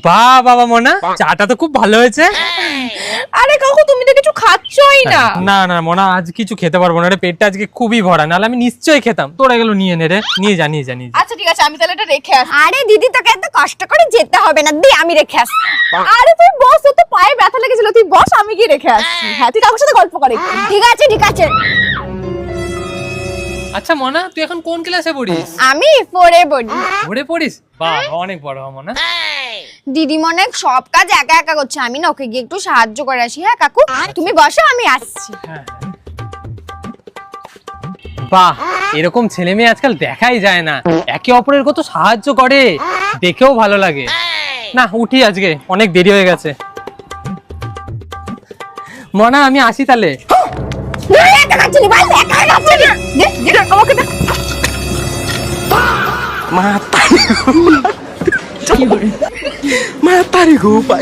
বাহ বাবা মোনা, চাটা তো খুব ভালো হয়েছে। আরে কাকু তুমি তো কিছু খাচ্ছই না। না না মোনা, আজ কিছু খেতে পারবো না রে, পেটটা আজকে খুবই ভরা, নাহলে আমি নিশ্চয়ই খেতাম। তোরা এগুলো নিয়ে নে রে, নিয়ে যা নিয়ে যা নিয়ে যা। আচ্ছা ঠিক আছে, আমি তাহলে এটা রেখে আসি। আরে দিদি তোকে এত কষ্ট করে যেতে হবে না, দি আমি রেখে আসি। আরে তুই বস, তোর তো পায়ে ব্যথা লেগেছিল, তুই বস, আমি গিয়ে রেখে আসছি। হ্যাঁ তুই কাকুর সাথে গল্প করে একটু। ঠিক আছে ঠিক আছে। আচ্ছা মোনা, তুই এখন কোন ক্লাসে পড়িস? আমি পরে বলি। পড়ে পড়িস? বাহ, অনেক বড় হ মোনা। দিদি মনে হয় সব কাজ একা একা করছে, আমি না ওকে গিয়ে একটু সাহায্য করে আসি। হ্যাঁ কাকু তুমি বসো, আমি আসছি। হ্যাঁ। বাহ, এরকম ছেলে মেয়ে আজকাল দেখাই যায় না, একে অপরের কত সাহায্য করে, দেখেও ভালো লাগে। না উঠি, আজকে অনেক দেরি হয়ে গেছে। মনা আমি আসি তাহলে। একা খাচ্ছিলি ভাই, একা খাচ্ছিলি। আমাকে দেখ। Mata nih gue, Pak.